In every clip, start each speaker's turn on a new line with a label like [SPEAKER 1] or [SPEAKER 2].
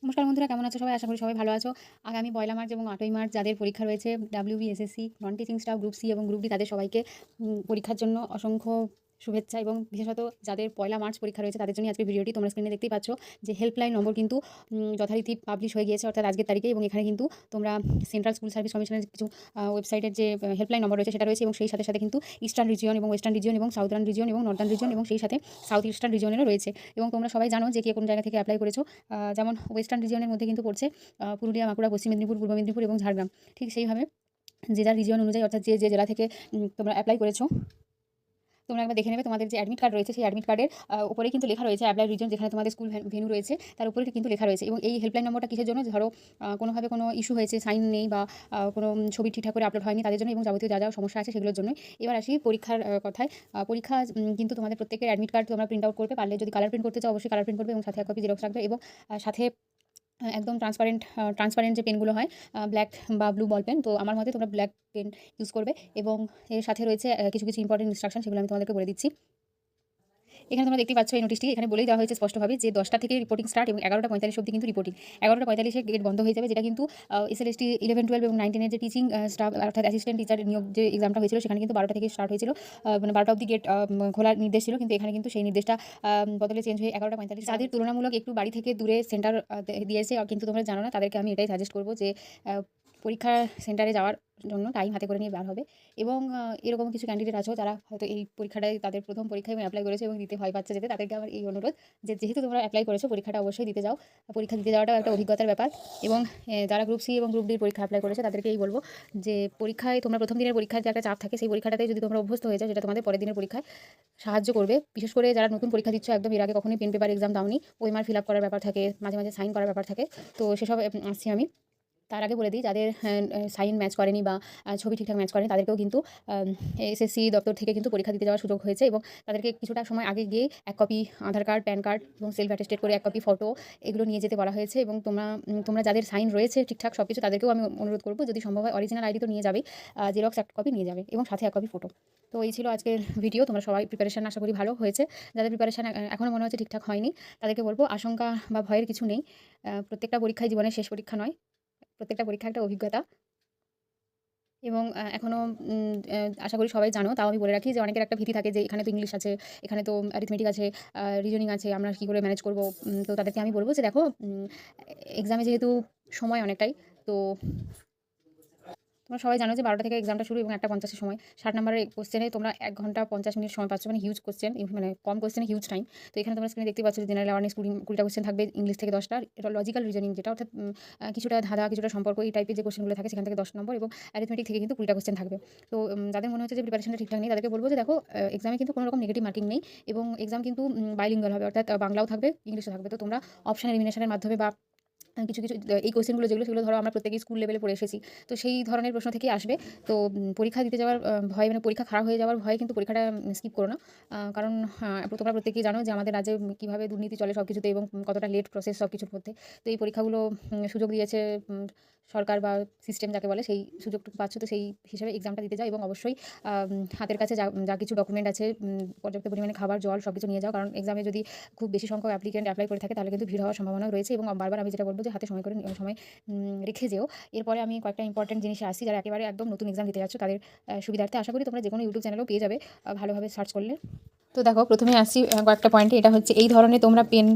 [SPEAKER 1] নমস্কার বন্ধুরা, কেমন আছো সবাই? আশা করি সবাই ভালো আছো। আগামী ১লা মার্চ এবং ৮ই মার্চ যাদের পরীক্ষা রয়েছে WB, SSC, non teaching staff, group C এবং গ্রুপ ডি, তাদের সবাইকে পরীক্ষার জন্য অসংখ্য শুভেচ্ছা। এবং বিশেষত যাদের ১লা মার্চ পরীক্ষা রয়েছে তাদের জন্য আজকের ভিডিওটি। তোমরা স্ক্রিনে দেখতেই পাচ্ছ যে হেল্পলাইন নম্বর কিন্তু যথারীতি পাবলিশ হয়ে গিয়েছে, অর্থাৎ আজকের তারিখে। এবং এখানে কিন্তু তোমরা সেন্ট্রাল স্কুল সার্ভিস কমিশনের কিছু ওয়েবসাইটের যে হেল্পলাইন নম্বর রয়েছে সেটা রয়েছে, এবং সেই সাথে সাথে কিন্তু ইস্টার্ন রিজিয়ন এবং ওয়েস্টার্ন রিজিয়ন এবং সাউদার্ন রিজিয়ন এবং নর্দার্ন রিজিয়ন এবং সেই সাথে সাউথ ইস্টার্ন রিজিয়নেরও রয়েছে। এবং তোমরা সবাই জানো যে কে কোন জায়গা থেকে অ্যাপ্লাই করেছো। যেমন ওয়েস্টার্ন রিজিয়নের মধ্যে কিন্তু পড়ছে পুরুলিয়া, বাঁকুড়া, পশ্চিম মেদিনীপুর, পূর্ব মেদিনীপুর এবং ঝাড়গ্রাম। ঠিক সেইভাবে যে যার রিজিয়ন অনুযায়ী, অর্থাৎ যে যে জেলা থেকে তোমরা অ্যাপ্লাই করেছো, তোমরা একবার দেখে নেবে। তোমাদের যে অ্যাডমিট কার্ড রয়েছে সেই অ্যাডমিট কার্ডের উপরেই কিন্তু লেখা রয়েছে অ্যাপ্লাই রিজন, যেখানে তোমাদের স্কুল ভেন্যু রয়েছে তার উপরে কিন্তু লেখা রয়েছে। এবং এই হেল্পলাইন নম্বরটা কিসের জন্য? ধরো কোনোভাবে কোনো ইস্যু হয়েছে, সাইন নেই বা কোনো ছবি ঠিকঠাক করে আপলোড হয়নি, তাদের জন্য এবং যাবতীয় যা যা সমস্যা আছে সেগুলোর জন্য। এবার আসি পরীক্ষার কথায়। পরীক্ষা কিন্তু তোমাদের প্রত্যেকের অ্যাডমিট কার্ড তোমরা প্রিন্ট আউট করবে। পারলে যদি কালার প্রিন্ট করতে চাও অবশ্যই কালার প্রিন্ট করবে, এবং সাথে এক কপি জেরক্স রাখবে। এবং সাথে একদম ট্রান্সপারেন্ট যে পেনগুলো হয়, ব্ল্যাক বা ব্লু বল পেন, তো আমার মতে তোমরা ব্ল্যাক পেন ইউজ করবে। এবং এর সাথে রয়েছে কিছু কিছু ইম্পর্টেন্ট ইনস্ট্রাকশন, সেগুলো আমি তোমাদেরকে বলে দিচ্ছি। এখানে তোমরা দেখতে পাচ্ছ এই নোটিশটি। এখানে বলেই দেওয়া হয়েছে স্পষ্টভাবে যে 10টা থেকে রিপোর্টিং স্টার্ট এবং 11টা 45 অবধি কিন্তু রিপোর্টিং। 11টা 45-এ গেট বন্ধ হয়ে যাবে, যেটা কিন্তু এসএলএসটি 11, 12 এবং 9, 10 এর যে টিচিং স্টাফ অর্থাৎ অ্যাসিস্ট্যান্ট টিচার নিয়োগ যে এক্সামটা হয়েছিল সেখানে কিন্তু 12টা থেকে স্টার্ট হয়েছিল, মানে 12টা অবধি গেট খোলার নির্দেশ ছিল। কিন্তু এখানে কিন্তু সেই নির্দেশটা বদলে চেঞ্জ হয়ে 11টা 45। যাদের তুলনামূলক একটু বাড়ি থেকে দূরে সেন্টার দিয়েছে কিন্তু তোমরা জানো না, তাদেরকে আমি এটাই সাজেস্ট করবো যে পরীক্ষা সেন্টারে যাওয়ার জন্য টাইম হাতে করে নিয়ে বার হবে। এবং এরকম কিছু ক্যান্ডিডেট আছো যারা হয়তো এই পরীক্ষাটায় তাদের প্রথম পরীক্ষায় অ্যাপ্লাই করেছে এবং দিতে ভয় পাচ্ছে যেতে, তাদেরকে আমার এই অনুরোধ যে যেহেতু তোমরা অ্যাপ্লাই করেছো পরীক্ষাটা অবশ্যই দিতে যাও। পরীক্ষা দিতে যাওয়াটাও একটা অভিজ্ঞতার ব্যাপার। এবং যারা গ্রুপ সি এবং গ্রুপ ডির পরীক্ষা অ্যাপ্লাই করেছে তাদেরকে এই বলবো যে পরীক্ষায় তোমরা প্রথম দিনের পরীক্ষার যে একটা চাপ থাকে, সেই পরীক্ষাটাতে যদি তোমরা অভ্যস্ত হয়ে যাও, যেটা তোমাদের পরের দিনের পরীক্ষায় সাহায্য করবে। বিশেষ করে যারা নতুন পরীক্ষা দিচ্ছ, একদম এর আগে কখনোই পেন পেপার এক্সাম দাওনি, ওএমআর ফিল আপ করার ব্যাপার থাকে, মাঝে মাঝে সাইন করার ব্যাপার থাকে। তো সেসব আসছি আমি। তার আগে বলে দিই, যাদের সাইন ম্যাচ করেনি বা ছবি ঠিকঠাক ম্যাচ করেনি, তাদেরকেও কিন্তু এসএসসি দপ্তর থেকে কিন্তু পরীক্ষা দিতে যাওয়ার সুযোগ হয়েছে। এবং তাদেরকে কিছুটা সময় আগে গিয়ে এক কপি আধার কার্ড, প্যান কার্ড এবং সেলফ অ্যাটেস্টেড করে এক কপি ফটো এগুলো নিয়ে যেতে বলা হয়েছে। এবং তোমরা যাদের সাইন রয়েছে ঠিকঠাক সব কিছু, তাদেরকেও আমি অনুরোধ করবো যদি সম্ভব হয় অরিজিনাল আইডি তো নিয়ে যাবেই, জেরক্স এক কপি নিয়ে যাবে এবং সাথে এক কপি ফটো। তো এই ছিল আজকের ভিডিও। তোমরা সবাই প্রিপারেশান আশা করি ভালো হয়েছে। যাদের প্রিপারেশান এখনও মনে হচ্ছে ঠিকঠাক হয়নি, তাদেরকে বলবো আশঙ্কা বা ভয়ের কিছু নেই। প্রত্যেকটা পরীক্ষাই জীবনের শেষ পরীক্ষা নয়, প্রত্যেকটা পরীক্ষা একটা অভিজ্ঞতা। এবং এখনও আশা করি সবাই জানো, তাও আমি বলে রাখি যে অনেকের একটা ভীতি থাকে যে এখানে তো ইংলিশ আছে, এখানে তো অ্যারিথমেটিক আছে, রিজনিং আছে, আমরা কী করে ম্যানেজ করব। তো তাদেরকে আমি বলবো যে দেখো, এক্সামে যেহেতু সময় অনেকটাই, তো তোমরা সবাই জানো যে 12টা থেকে এক্সামটা শুরু এবং 1টা 50-এর সময় 60 নম্বরের কোশ্চেনে তোমরা 1 ঘন্টা 50 মিনিট সময় পাচ্ছ, মানে হিউজ কোশ্চেন, মানে কম কোশ্চেনে হিউজ টাইম। তো এখানে তোমরা স্ক্রিনে দেখতে পাচ্ছ যে জেনারেল অ্যাওয়ারনেস 20টা কোশ্চেন থাকবে, ইংলিশ থেকে 10টা, এটা লজিক্যাল রিজনিং যেটা, অর্থাৎ কিছুটা ধাঁধা, কিছুটা সম্পর্ক, এই টাইপের যে কোশ্চেনগুলো থাকে সেখান থেকে 10 নম্বর, এবং অ্যারিথমেটিক থেকে কিন্তু 20টা কোশ্চেন থাকবে। তো যাদের মনে হচ্ছে যে প্রিপারেশনটা ঠিকঠাক নেই, তাদেরকে বলবো যে দেখো, এক্সামে কিন্তু কোনো রকম নেগেটিভ মার্কিং নেই, এবং এক্সাম কিন্তু বাইলিঙ্গুয়াল হবে, অর্থাৎ বাংলাও থাকবে ইংলিশও থাকবে। তো তোমরা অপশন এলিমিনেশনের মাধ্যমে বা কিছু কিছু এই কোয়েশ্চেনগুলো সেগুলো ধরো আমরা প্রত্যেকেই স্কুল লেভেলে পড়ে এসেছি, তো সেই ধরনের প্রশ্ন থেকেই আসবে। তো পরীক্ষা দিতে যাওয়ার ভয়, মানে পরীক্ষা খারাপ হয়ে যাওয়ার ভয়ে কিন্তু পরীক্ষাটা স্কিপ করো না। কারণ তোমরা প্রত্যেকেই জানো যে আমাদের রাজ্যে কীভাবে দুর্নীতি চলে সব কিছুতে, এবং কতটা লেট প্রসেস সব কিছুর মধ্যে। তো এই পরীক্ষাগুলো সুযোগ দিয়েছে সরকার বা সিস্টেম যাকে বলে, সেই সুযোগটুকু পাচ্ছ, তো সেই হিসাবে এক্সামটা দিতে যাও। এবং অবশ্যই হাতের কাছে যা যা কিছু ডকুমেন্ট আছে, পর্যাপ্ত পরিমাণে খাবার, জল সব কিছু নিয়ে যাও, কারণ এক্সামে যদি খুব বেশি সংখ্যক অ্যাপ্লিকেন্ট অ্যাপ্লাই করে থাকে তাহলে কিন্তু ভিড় হওয়ার সম্ভাবনাও রয়েছে। এবং বারবার আমি যেটা বলবো যে হাতে সময় রেখে যেও। এরপরে আমি কয়েকটা ইম্পর্টেন্ট জিনিসে আসছি, যারা একেবারে একদম নতুন এক্সাম দিতে যাচ্ছ তাদের সুবিধার্থে। আশা করি তোমরা যে কোনো ইউটিউব চ্যানেলেও পেয়ে যাবে ভালোভাবে সার্চ করলে। তো দেখো, প্রথমে আসছি কয়েকটা পয়েন্টে। এটা হচ্ছে এই ধরনের তোমরা পেন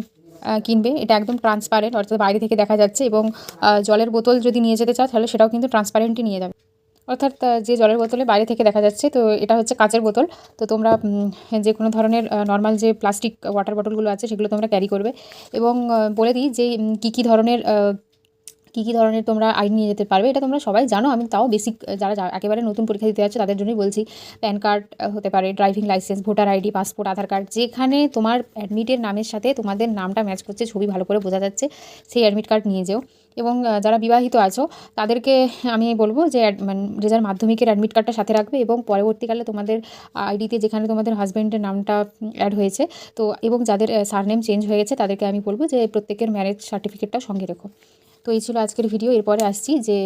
[SPEAKER 1] কিনবে, এটা একদম ট্রান্সপারেন্ট, অর্থাৎ বাইরে থেকে দেখা যাচ্ছে। এবং জলের বোতল যদি নিয়ে যেতে চাও তাহলে সেটাও কিন্তু ট্রান্সপারেন্টই নিয়ে যাবে, অর্থাৎ যে জলের বোতলে বাইরে থেকে দেখা যাচ্ছে, তো এটা হচ্ছে কাচের বোতল। তো তোমরা যে কোনো ধরনের নর্মাল যে প্লাস্টিক ওয়াটার বটলগুলো আছে সেগুলো তোমরা ক্যারি করবে। এবং বলে দিই যে কী কী ধরনের তোমরা আইডি নিয়ে যেতে পারবে, এটা তোমরা সবাই জানো, আমি তাও বেসিক যারা একেবারে নতুন পরীক্ষা দিতে যাচ্ছে তাদের জন্যই বলছি। প্যান কার্ড হতে পারে, driving licence, voter ID, passport, Aadhaar card, যেখানে তোমার অ্যাডমিটের নামের সাথে তোমাদের নামটা ম্যাচ করছে, ছবি ভালো করে বোঝা যাচ্ছে, সেই অ্যাডমিট কার্ড নিয়ে যেও। এবং যারা বিবাহিত আছো তাদেরকে আমি বলবো যে মানে রেজাল্ট মাধ্যমিকের অ্যাডমিট কার্ডটা সাথে রাখবে। এবং পরবর্তীকালে তোমাদের আইডিতে যেখানে তোমাদের হাজব্যান্ডের নামটা অ্যাড হয়েছে, তো এবং যাদের সারনেম চেঞ্জ হয়ে গেছে তাদেরকে আমি বলবো যে প্রত্যেকের ম্যারেজ সার্টিফিকেটটাও সঙ্গে রেখো। তো এই ছিল আজকের ভিডিও। এরপরে আসছি যে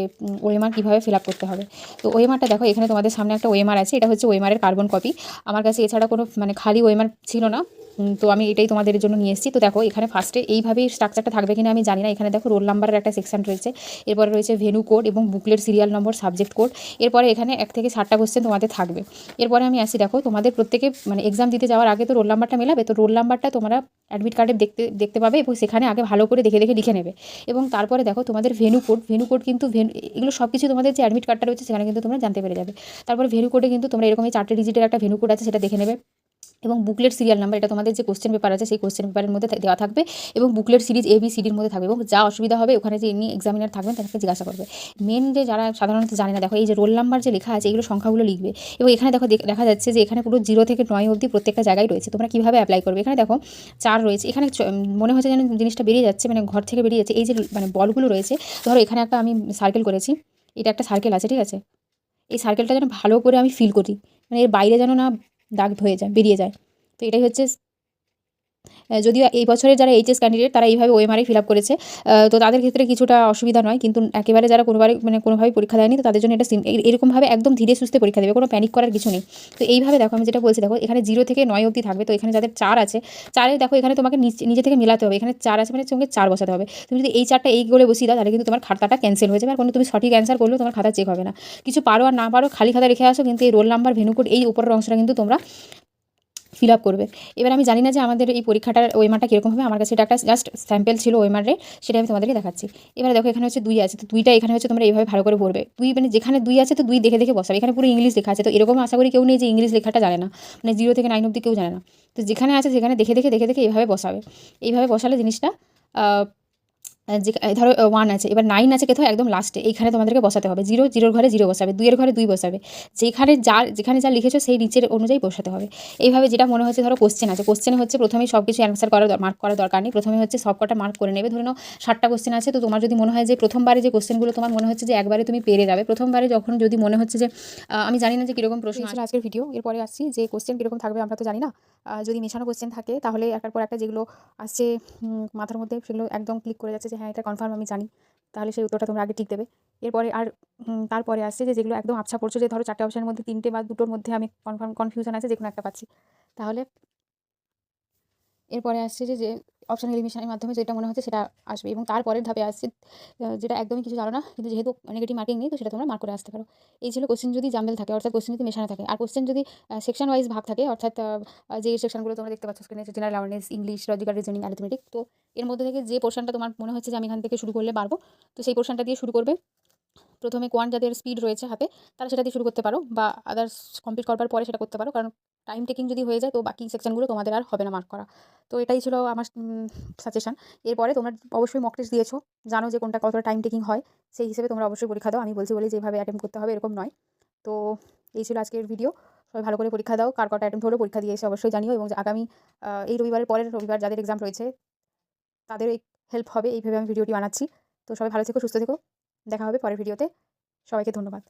[SPEAKER 1] ওএমআর কীভাবে ফিল আপ করতে হবে। তো ওএমআরটা দেখো, এখানে তোমাদের সামনে একটা ওএমআর আছে, এটা হচ্ছে ওএমআরের কার্বন কপি। আমার কাছে এছাড়া কোনো মানে খালি ওএমআর ছিল না, তো আমি এটাই তোমাদের জন্য নিয়ে এসেছি। তো দেখো এখানে ফার্স্টে এইভাবেই স্ট্রাকচারটা থাকবে কিনা আমি জানি না। এখানে দেখো রোল নাম্বারের একটা সেকশন রয়েছে, এরপরে রয়েছে ভেন্যু কোড এবং booklet serial number, subject code. এরপরে এখানে 1 থেকে 7টা কোশ্চেন তোমাদের থাকবে। এরপরে আমি আসি, দেখো তোমাদের প্রত্যেকে মানে এক্সাম দিতে যাওয়ার আগে তো রোল নাম্বারটা মেলাবে, তো রোল নাম্বারটা তোমরা অ্যাডমিট কার্ডে দেখতে পাবে এবং সেখানে আগে ভালো করে দেখে লিখে নেবে। এবং তারপরে দেখো তোমাদের ভেন্যু কোড কিন্তু এগুলো সব কিছু তোমাদের যে অ্যাডমিট কার্ডটা রয়েছে সেখানে কিন্তু তোমরা জানতে পেরে যাবে। তারপরে ভেন্যু কোডে কিন্তু তোমরা এরকমই 4টে ডিজিটের একটা ভেন্যু কোড আছে, সেটা দেখে নেবে। এবং বুকলেট সিরিয়াল নাম্বার, এটা তোমাদের যে কোশ্চেন পেপার আছে সেই কোশ্চেন পেপারের মধ্যে দেওয়া থাকবে এবং বুকলেট সিরিজ ABCDর মধ্যে থাকবে। এবং যা অসুবিধা হবে ওখানে যে এমনি এক্সামিনার থাকবেন তাদেরকে জিজ্ঞাসা করবে। মেন যে যারা সাধারণত জানে না, দেখো এই যে রোল নাম্বার যে লেখা আছে এগুলো সংখ্যাগুলো লিখবে। এবং এখানে দেখো দেখা যাচ্ছে যে এখানে পুরো 0 থেকে 9 অবধি প্রত্যেকটা জায়গায় রয়েছে। তোমরা কীভাবে অ্যাপ্লাই করবে, এখানে দেখো 4 রয়েছে। এখানে মনে হচ্ছে যেন জিনিসটা বেরিয়ে যাচ্ছে, মানে ঘর থেকে বেরিয়ে যাচ্ছে। এই যে মানে বলগুলো রয়েছে, ধরো এখানে একটা আমি সার্কেল করেছি, এটা একটা সার্কেল আছে, ঠিক আছে। এই সার্কেলটা যেন ভালো করে আমি ফিল করি, মানে এর বাইরে যেন না দাগ হয়ে যায়, বেরিয়ে যায়। তো এটাই হচ্ছে, যদিও এই বছরের যারা এইচএস ক্যান্ডিডেট তারা এইভাবে ওএমআরআই ফিল আপ করেছে, তো তাদের ক্ষেত্রে কিছুটা অসুবিধা নয়। কিন্তু একেবারে যারা কোনোভাবেই পরীক্ষা দেয়নি, তো তাদের জন্য এটা এরকমভাবে একদম ধীরে সুস্থে পরীক্ষা দেবে, কোনো প্যানিক করার কিছু নেই। তো এইভাবে দেখো আমি যেটা বলছি, দেখো এখানে 0 থেকে 9 অবধি থাকবে। তো এখানে যাদের 4 আছে, 4-এ দেখো এখানে তোমাকে নিজে থেকে মেলাতে হবে। এখানে 4 আছে মানে সঙ্গে 4 বসাতে হবে। তুমি যদি এই 4টা এই গোলে বসিয়ে দাও তাহলে কিন্তু তোমার খাতাটা ক্যান্সেল হয়ে যাবে, আর কোনো তুমি সঠিক অ্যান্সার করলেও তোমার খাতা চেক হবে না। কিছু পারো আর না পারো খালি খাতা রেখে আসো, কিন্তু এই রোল নাম্বার, ভেন্যু কোড, এই উপরের অংশটা কিন্তু তোমরা ফিল আপ করবে। এবার আমি জানি না যে আমাদের এই পরীক্ষাটার ওএমআরটা কীরকম হবে, আমার কাছে এটা একটা জাস্ট স্যাম্পেল ছিল ওএমআরের, সেটা আমি তোমাদেরকে দেখাচ্ছি। এবারে দেখো এখানে হচ্ছে 2 আছে, তো 2টা এখানে হচ্ছে তোমরা এইভাবে ভালো করে পড়বে। 2 মানে যেখানে 2 আছে তো 2 দেখে বসাবে। এখানে পুরো ইংলিশ লেখা আছে, তো এরকম আশা করি কেউ নেই যে ইংলিশ লেখাটা জানে না, মানে 0 থেকে 9 অবধি কেউ জানে না। তো যেখানে আছে সেখানে দেখে এইভাবে বসাবে। এইভাবে বসালে জিনিসটা যে ধরো 1 আছে, এবার 9 আছে কোথাও একদম লাস্টে, এইখানে তোমাদেরকে বসাতে হবে। 0 ঘরে 0 বসাবে, 2 ঘরে 2 বসাবে। যেখানে যা লিখেছো সেই নিচের অনুযায়ী বসাতে হবে। এইভাবে যেটা মনে হচ্ছে, ধরো কোশ্চেন আছে, কোশ্চেনে হচ্ছে প্রথমেই সব কিছু অ্যান্সার মার্ক করার দরকার নেই। প্রথমে হচ্ছে সব কটা মার্ক করে নেবে। ধরে নাও 7টা কোশ্চেন আছে, তো তোমার যদি মনে হয় যে প্রথমবারে যে কোশ্চেনগুলো তোমার মনে হচ্ছে যে একবারে তুমি পেরে যাবে, প্রথমবারে যখন যদি মনে হচ্ছে যে আমি জানি না যে কীরকম প্রশ্ন ছিল আজকের ভিডিও, এরপরে আসছি যে কোশ্চেন কীরকম থাকবে আমরা তো জানি না। যদি মেশানো কোশ্চেন থাকে তাহলে একটার পর একটা যেগুলো আসছে মাথার মধ্যে, সেগুলো একদম ক্লিক করে যাচ্ছে যে হ্যাঁ এটা কনফার্ম আমি জানি, তাহলে সেই উত্তরটা তোমরা আগে টিক দেবে। এরপরে আর তারপরে আসছে যে যেগুলো একদম আবছা পড়ছো, যে ধরো 4টে অপশনের মধ্যে 3টে বা 2টোর মধ্যে আমি কনফিউশন আছে, যে কোনো একটা পাচ্ছি, তাহলে এরপরে আসছে যে অপশন এলিমিনেশনের মাধ্যমে যেটা মনে হচ্ছে সেটা আসবে। এবং তারপরের ধাপে আসছে যেটা একদমই কিছু জানো না, কিন্তু যেহেতু নেগেটিভ মার্কিং নেই, তো সেটা তোমরা মার্ক করে আসতে পারো। এই ছিল কোশ্চেন যদি জাম্বেল থাকে, অর্থাৎ কোশ্চেন যদি মেশানো থাকে। আর কোশ্চেন যদি সেকশন ওয়াইজ ভাগ থাকে, অর্থাৎ যে সেকশনগুলো তোমরা দেখতে পাচ্ছ স্ক্রিনে, general awareness, English, logical reasoning, arithmetic, তো এর মধ্যে থেকে যে পোর্শনটা তোমার মনে হচ্ছে যে আমি এখান থেকে শুরু করলে পারবো, তো সেই পোর্শনটা দিয়ে শুরু করবে। প্রথমে কোয়ান্ট যাদের স্পিড রয়েছে হাতে, তারা সেটা দিয়ে শুরু করতে পারো, বা আদার্স কমপ্লিট করবার পরে সেটা করতে পারো, কারণ টাইম টেকিং যদি হয়ে যায় তো বাকি সেকশনগুলো তোমাদের আর হবে না মার্ক করা। তো এটাই ছিল আমার সাজেশন। এরপরে তোমরা অবশ্যই মক টেস্ট দিয়েছো, জানো যে কোনটা কতটা টাইম টেকিং হয়, সেই হিসেবে তোমরা অবশ্যই পরীক্ষা দাও। আমি বলছি বলে যেভাবে অ্যাটেম্প করতে হবে এরকম নয়। তো এই ছিল আজকের ভিডিও। সবাই ভালো করে পরীক্ষা দাও, কার কটা অ্যাটেম্প হলো পরীক্ষা দিয়ে এসে অবশ্যই জানিও। এবং আগামী এই রবিবারের পরের রবিবার যাদের এক্সাম রয়েছে তাদের এই হেল্প হবে, এইভাবে আমি ভিডিওটি বানাচ্ছি। তো সবাই ভালো থেকো, সুস্থ থেকো, দেখা হবে পরের ভিডিওতে। সবাইকে ধন্যবাদ।